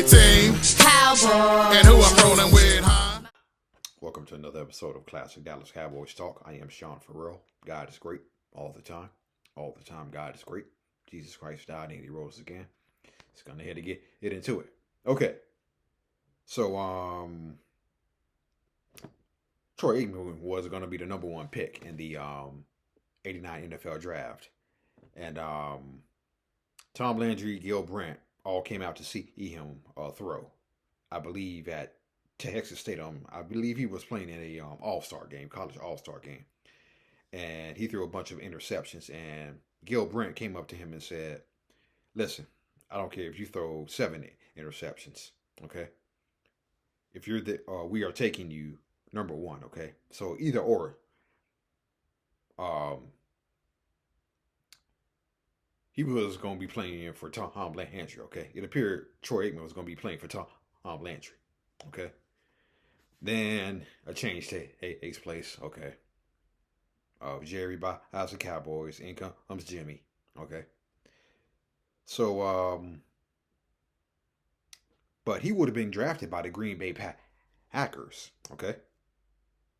team. Cowboys. And who I'm rolling with, huh? Welcome to another episode of Classic Dallas Cowboys Talk. I am Sean Farrell. God is great all the time. All the time, God is great. Jesus Christ died and he rose again. It's gonna head to get into it. Okay. So Troy Aikman was gonna be the number one pick in the 89 NFL draft. And Tom Landry, Gil Brandt all came out to see him throw. I believe at Texas State. I believe he was playing in a All-Star game, college All-Star game. And he threw a bunch of interceptions. And Gil Brandt came up to him and said, listen, I don't care if you throw 7 interceptions, okay? If you're we are taking you number one, okay? So either or. He was going to be playing for Tom Landry, okay? It appeared Troy Aikman was going to be playing for Tom Landry, okay? Then a change takes place, okay? Jerry buys the Cowboys, in comes Jimmy, okay? So, but he would have been drafted by the Green Bay Packers, okay?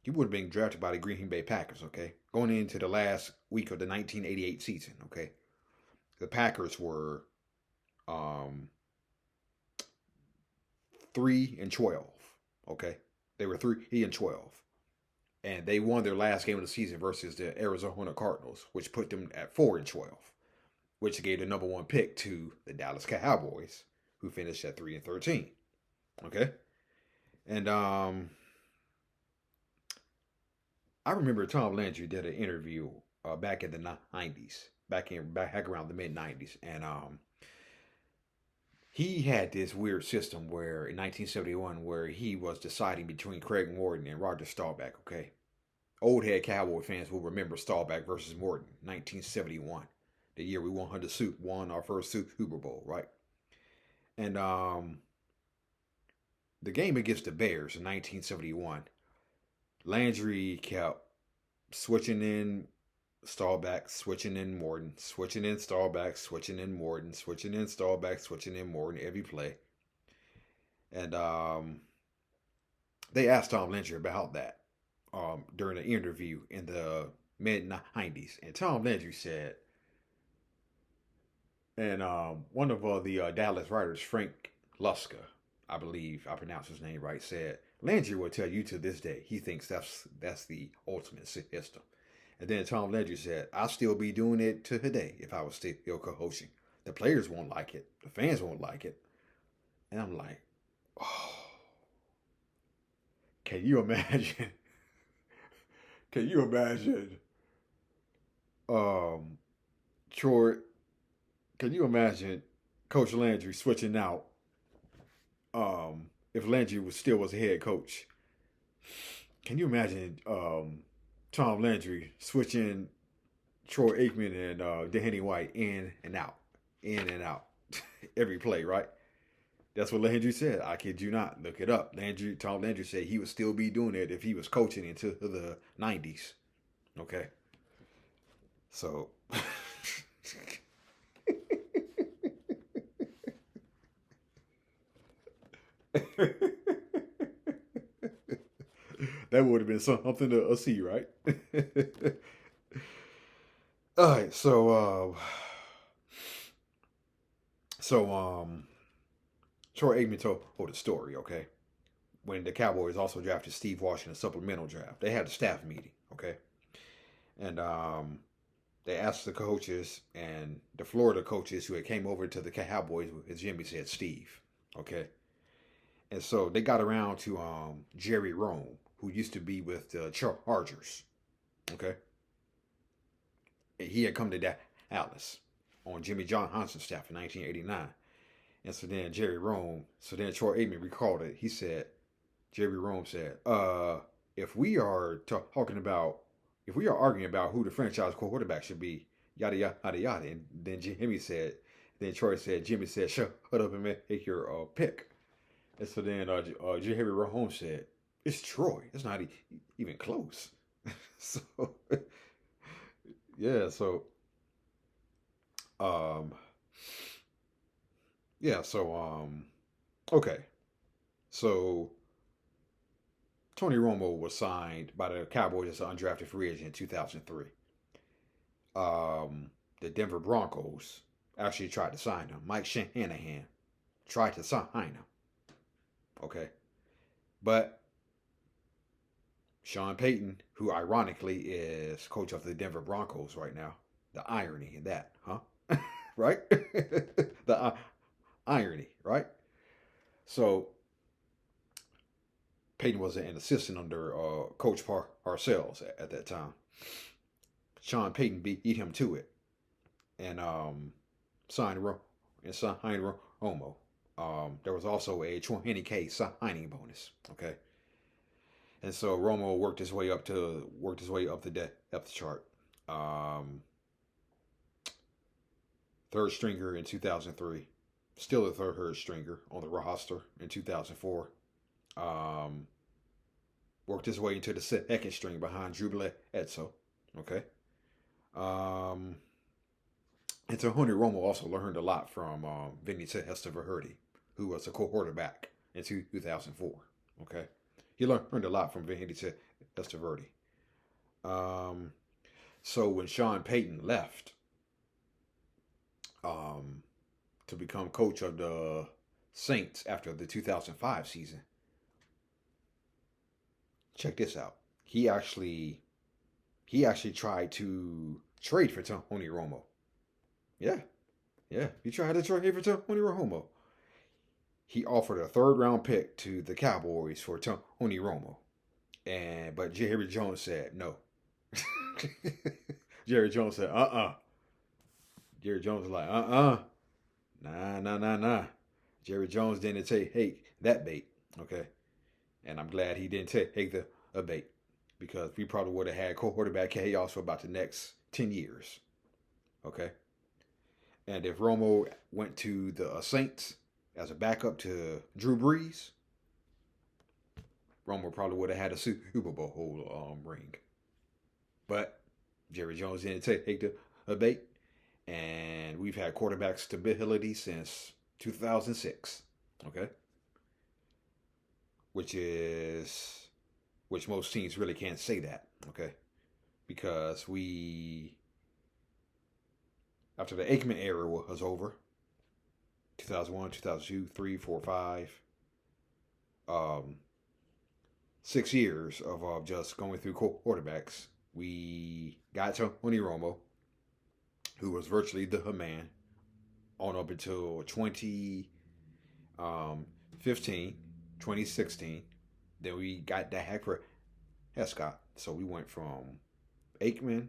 He would have been drafted by the Green Bay Packers, okay? Going into the last week of the 1988 season, okay? The Packers were 3-12, okay? They were 3-12. And they won their last game of the season versus the Arizona Cardinals, which put them at 4-12, which gave the number one pick to the Dallas Cowboys, who finished at 3-13. Okay? And I remember Tom Landry did an interview back in the 90s, back around the mid-90s, and he had this weird system where in 1971 where he was deciding between Craig Morton and Roger Staubach, okay? Old head Cowboy fans will remember Staubach versus Morton, 1971, the year we won our first Super Bowl, right? And the game against the Bears in 1971, Landry kept switching in Staubach, switching in Morton, switching in Staubach, switching in Morton, switching in Staubach, switching in Morton every play. And they asked Tom Landry about that during an interview in the mid-90s. And Tom Landry said, and one of the Dallas writers, Frank Luska, I believe I pronounced his name right, said, Landry will tell you to this day he thinks that's the ultimate system. And then Tom Landry said, I'll still be doing it to today if I was still coaching. The players won't like it. The fans won't like it. And I'm like, oh, can you imagine? Can you imagine? Troy, can you imagine Coach Landry switching out if Landry was a head coach? Can you imagine Tom Landry switching Troy Aikman and Danny White in and out every play, right? That's what Landry said. I kid you not. Look it up. Tom Landry said he would still be doing it if he was coaching into the 90s. Okay. So that would have been something to see, right? All right, so Troy Aikman told the story, okay? When the Cowboys also drafted Steve Walsh in a supplemental draft, they had a staff meeting, okay? And they asked the coaches, and the Florida coaches who had came over to the Cowboys, as Jimmy said, Steve, okay? And so they got around to Jerry Romo, who used to be with the Chargers, okay? And he had come to Dallas on Jimmy Johnson's staff in 1989. And so then Troy Aikman recalled it. He said, Jerry Romo said, if we are arguing about who the franchise quarterback should be, yada, yada, yada. And then Jimmy said, shut up and make your pick. And so then Jerry Romo said, it's Troy. It's not even close. So, yeah, so, Okay, so Tony Romo was signed by the Cowboys as an undrafted free agent in 2003. The Denver Broncos actually tried to sign him. Mike Shanahan tried to sign him. Okay, but Sean Payton, who ironically is coach of the Denver Broncos right now, the irony in that, huh? Right? The irony, right? So Payton was an assistant under Coach Parcells at that time. Sean Payton beat him to it and signed Romo. There was also a 20K signing bonus. Okay, and so Romo worked his way up the depth chart. Um, Third stringer in 2003, still a third stringer on the roster in 2004. Um, Worked his way into the second string behind Drew Bledsoe. Okay. Um, and so Tony Romo also learned a lot from Vinny Testaverde, who was a quarterback in 2004. Okay. He learned a lot from Vinny Testaverde. Um, so when Sean Payton left to become coach of the Saints after the 2005 season, check this out. He actually tried to trade for Tony Romo. Yeah, yeah. He tried to trade for Tony Romo. He offered a third round pick to the Cowboys for Tony Romo, but Jerry Jones said no. Jerry Jones said Jerry Jones was like nah. Jerry Jones didn't take that bait. Okay, and I'm glad he didn't take the bait because we probably would have had quarterback chaos for about the next 10 years. Okay. And if Romo went to the Saints as a backup to Drew Brees, Romo probably would have had a Super Bowl ring. But Jerry Jones didn't take the bait, and we've had quarterback stability since 2006. Okay. Which most teams really can't say that. Okay. Because after the Aikman era was over, 2001, 2002, 3, 4, 5, 6 years of just going through quarterbacks, we got Tony Romo, who was virtually the man, on up until 2015, 2016. Then we got Dak Prescott. So we went from Aikman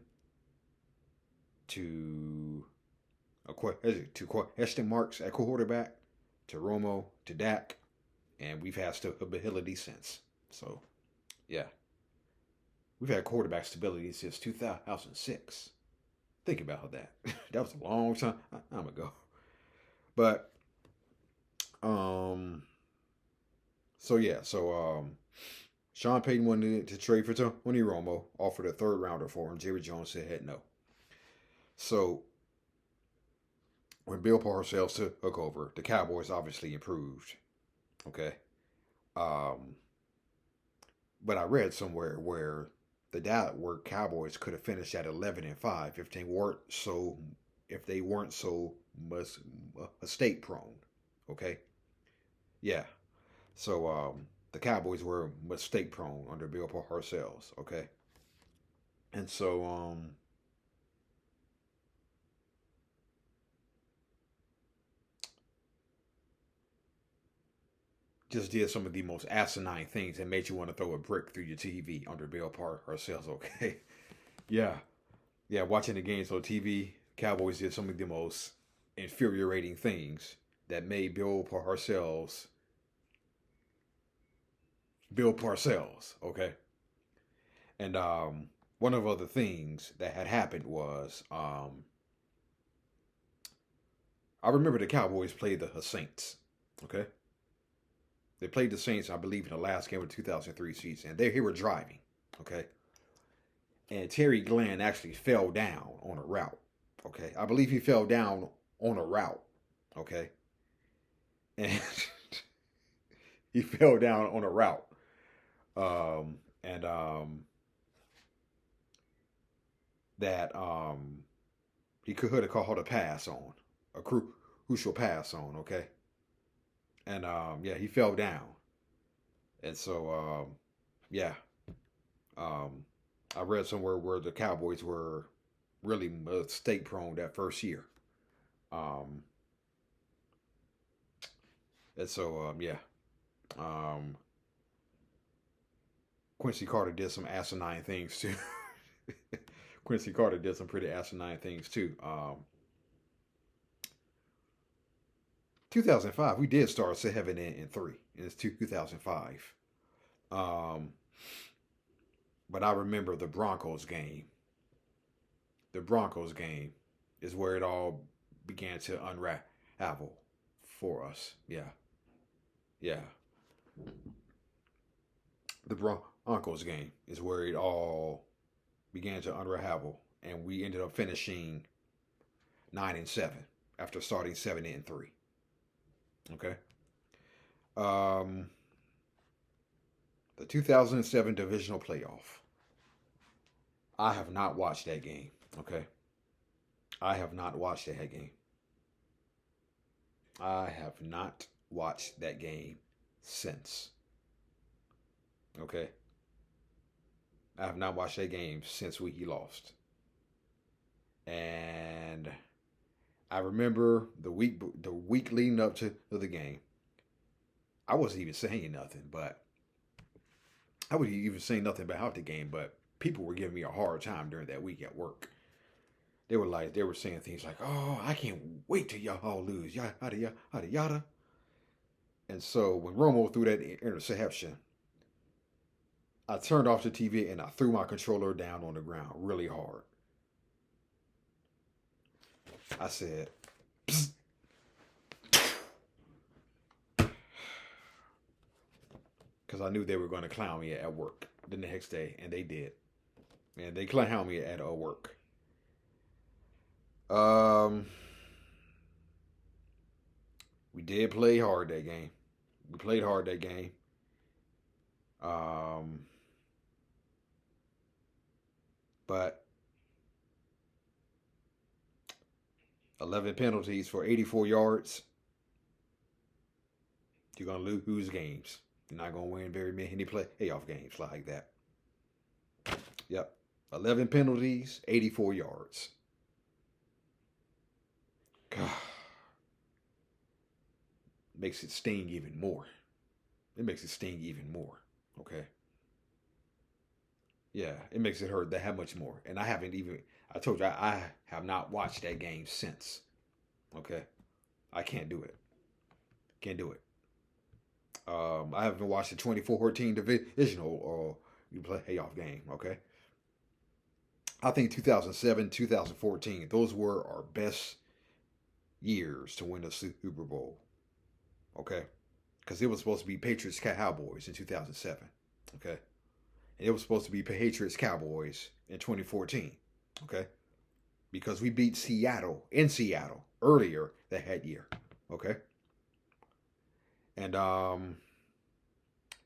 to question marks at quarterback, to Romo, to Dak, and we've had stability since. So, yeah. We've had quarterback stability since 2006. Think about that. That was a long time ago. But, Sean Payton wanted to trade for Tony Romo, offered a third rounder for him. Jerry Jones said no. So, when Bill Parcells took over, the Cowboys obviously improved. Okay. But I read somewhere where the Dallas Cowboys could have finished at 11-5 if they weren't so mistake prone. Okay. Yeah. So the Cowboys were mistake prone under Bill Parcells. Okay. And so just did some of the most asinine things that made you want to throw a brick through your TV under Bill Parcells. Okay. Yeah. Yeah. Watching the games on TV, Cowboys did some of the most infuriating things that made Bill Parcells. Okay. And one of the other things that had happened was I remember the Cowboys played the Saints. Okay. They played the Saints, I believe, in the last game of the 2003 season. And they were driving. Okay. And Terry Glenn actually fell down on a route. Okay. I believe he fell down on a route. Okay. And he fell down on a route. And that he could have called a pass on, a crucial pass on, okay? And yeah, he fell down. And so yeah. I read somewhere where the Cowboys were really mistake prone that first year. And so yeah. Quincy Carter did some asinine things too. Quincy Carter did some pretty asinine things too. 2005, we did start 7-3. It's 2005. But I remember the Broncos game. The Broncos game is where it all began to unravel for us. Yeah. Yeah. The Broncos game is where it all began to unravel. And we ended up finishing 9-7 after starting 7-3. Okay. The 2007 divisional playoff. I have not watched that game. Okay. I have not watched that game. I have not watched that game since. Okay. I have not watched that game since he lost. And I remember the week leading up to the game. I wasn't even saying nothing, but I wasn't even saying nothing about the game, but people were giving me a hard time during that week at work. They were saying things like, "Oh, I can't wait till y'all lose, yada yada yada." And so when Romo threw that interception, I turned off the TV and I threw my controller down on the ground really hard. I said, "Psst." Because I knew they were going to clown me at work the next day, and they did. And they clowned me at work. We did play hard that game. We played hard that game. But 11 penalties for 84 yards. You're going to lose games. You're not going to win very many playoff games like that. Yep. 11 penalties, 84 yards. God. Makes it sting even more. It makes it sting even more. Okay. Yeah, it makes it hurt that much more. And I told you, I have not watched that game since. Okay. I can't do it. Can't do it. I haven't watched the 2014 divisional or playoff game. Okay. I think 2007, 2014, those were our best years to win the Super Bowl. Okay. Because it was supposed to be Patriots Cowboys in 2007. Okay. And it was supposed to be Patriots Cowboys in 2014. Okay. Because we beat Seattle in Seattle earlier that year. Okay. And the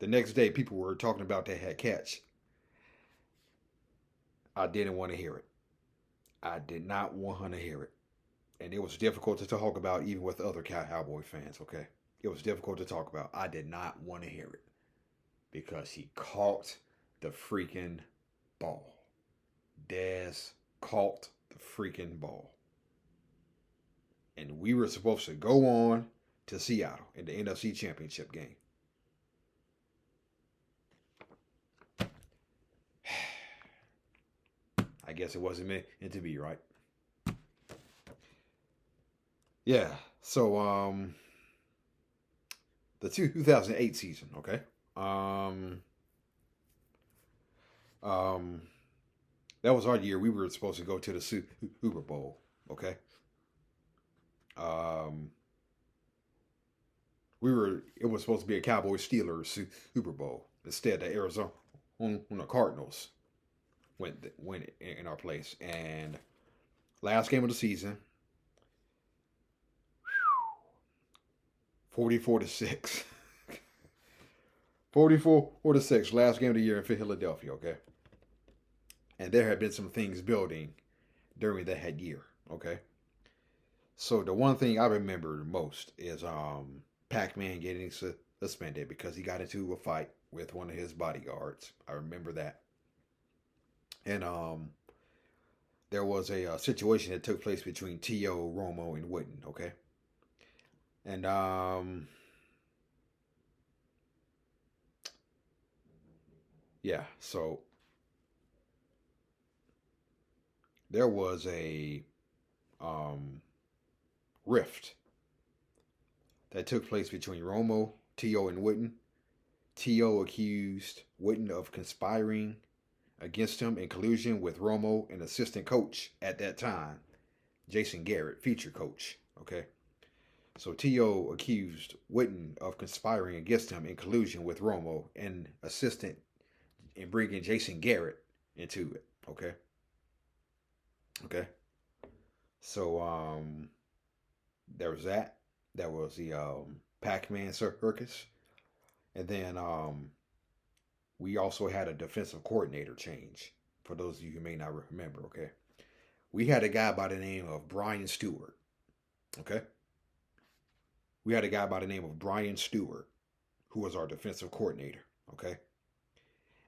next day, people were talking about that catch. I didn't want to hear it. I did not want to hear it. And it was difficult to talk about even with other Cowboy fans, okay? It was difficult to talk about. I did not want to hear it. Because he caught the freaking ball. Dez caught the freaking ball. And we were supposed to go on to Seattle in the NFC Championship game. I guess it wasn't meant to be, right? Yeah. So the 2008 season, okay? That was our year. We were supposed to go to the Super Bowl, okay? It was supposed to be a Cowboys Steelers Super Bowl. Instead, the Arizona Cardinals went in our place. And last game of the season, 44-6. 44-6, last game of the year in Philadelphia, okay? And there had been some things building during that year, okay? So the one thing I remember most is Pacman getting suspended because he got into a fight with one of his bodyguards. I remember that. And there was a situation that took place between T.O., Romo, and Witten, okay? And yeah, so there was a rift that took place between Romo, T.O., and Witten. T.O. accused Witten of conspiring against him in collusion with Romo and assistant coach at that time, Jason Garrett, feature coach. Okay. So T.O. accused Witten of conspiring against him in collusion with Romo and assistant in bringing Jason Garrett into it. Okay. Okay. So there was that. That was the Pacman circus. And then we also had a defensive coordinator change. For those of you who may not remember, okay? We had a guy by the name of Brian Stewart, okay? We had a guy by the name of Brian Stewart, who was our defensive coordinator, okay?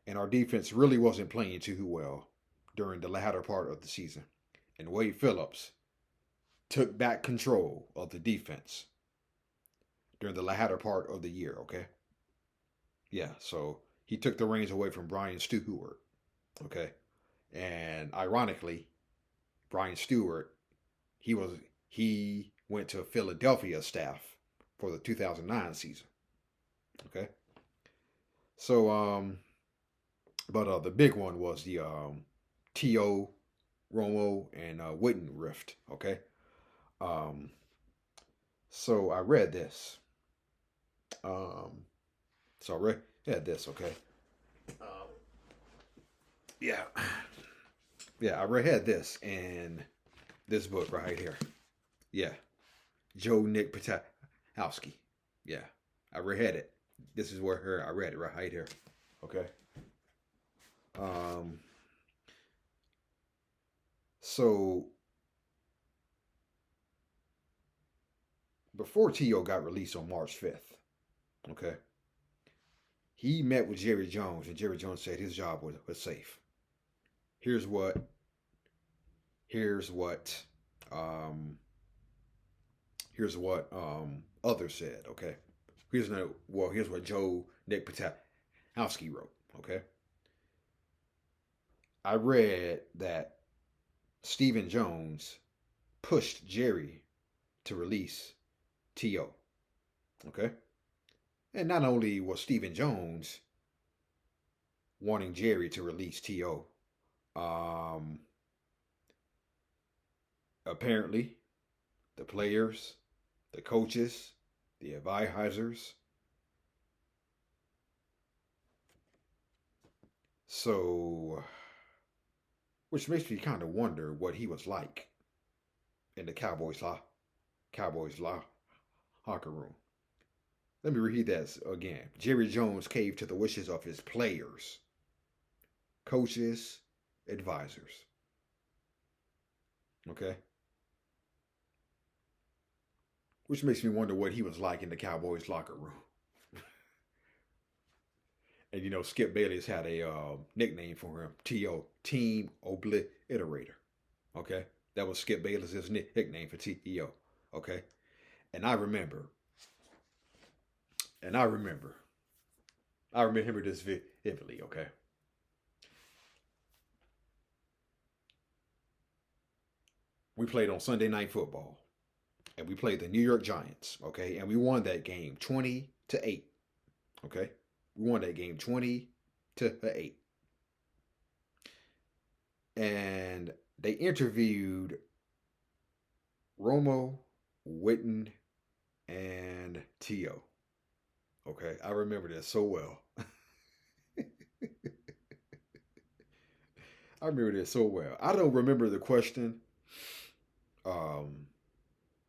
And our defense really wasn't playing too well during the latter part of the season. And Wade Phillips took back control of the defense during the latter part of the year, okay? Yeah, so he took the reins away from Brian Stewart, okay? And ironically, Brian Stewart, he went to Philadelphia staff for the 2009 season, okay? So, but the big one was the T.O., Romo, and Witten rift, okay? So I read this. So I read this, okay? Yeah. Yeah, I read this in this book right here. Yeah. Joe Nick Patowski. Yeah. I read it. This is where I read it right here. Okay. So before T.O. got released on March 5th, okay, he met with Jerry Jones, and Jerry Jones said his job was safe. Here's what others said, okay? Here's what Joe Nick Patowski wrote, okay? I read that Stephen Jones pushed Jerry to release T.O., okay? And not only was Stephen Jones wanting Jerry to release T.O., apparently the players, the coaches, the advisors. So, which makes me kind of wonder what he was like in the Cowboys locker room. Let me read that again. Jerry Jones caved to the wishes of his players, coaches, advisors. Okay? Which makes me wonder what he was like in the Cowboys locker room. And you know, Skip Bayless had a nickname for him, T.O., Team Obliterator. Okay? That was Skip Bayless's nickname for T.O. Okay? And I remember this vividly, okay? We played on Sunday Night Football, and we played the New York Giants, okay? And we won that game 20-8, okay? We won that game 20-8. And they interviewed Romo, Witten, and T.O. Okay, I remember that so well. I remember that so well. I don't remember the question.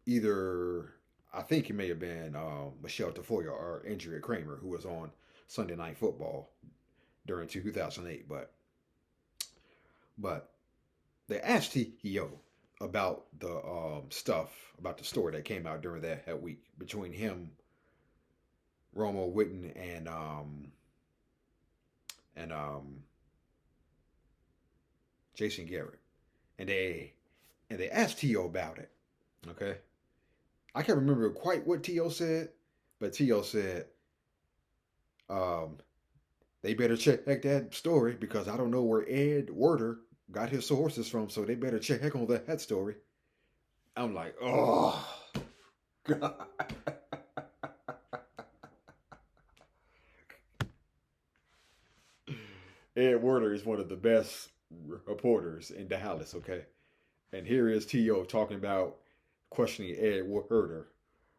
Either I think it may have been Michelle Tafoya or Andrea Kramer who was on Sunday Night Football during 2008. But they asked T.O. about the about the story that came out during that week between him, Romo, Witten, and Jason Garrett, and they asked T.O. about it. Okay, I can't remember quite what T.O. said, but T.O. said, they better check that story because I don't know where Ed Werder got his sources from, so they better check on that story. I'm like, oh, God. Ed Werder is one of the best reporters in Dallas, okay? And here is T.O. talking about questioning Ed Werder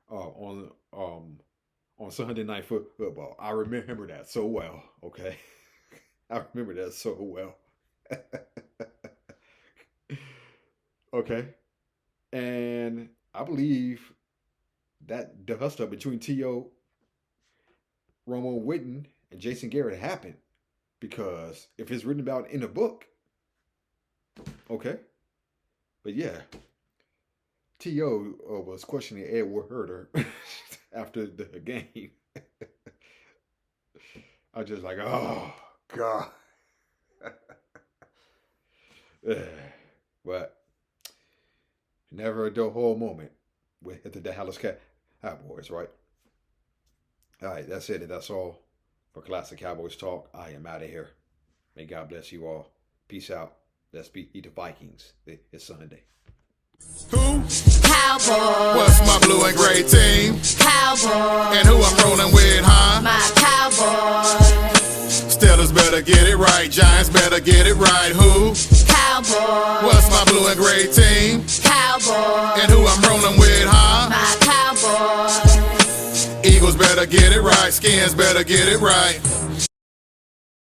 on Sunday Night Football. I remember that so well, okay? I remember that so well. Okay. And I believe that dust up between T.O., Romo, Witten, and Jason Garrett happened because if it's written about in a book, okay. But yeah, T.O. was questioning Ed Werder after the game. I was just like, oh, God. But never a dull moment with the Dallas Cowboys, right? All right, that's it. That's all for Classic Cowboys Talk. I am out of here. May God bless you all. Peace out. Let's beat the Vikings. It's Sunday. Who? Cowboys. What's my blue and gray team? Cowboys. And who I'm rolling with, huh? My Cowboys. Steelers better get it right. Giants better get it right. Who? Cowboys. What's my blue and gray team? Cowboys. And who I'm rolling with, huh? My Cowboys. Eagles better get it right. Skins better get it right.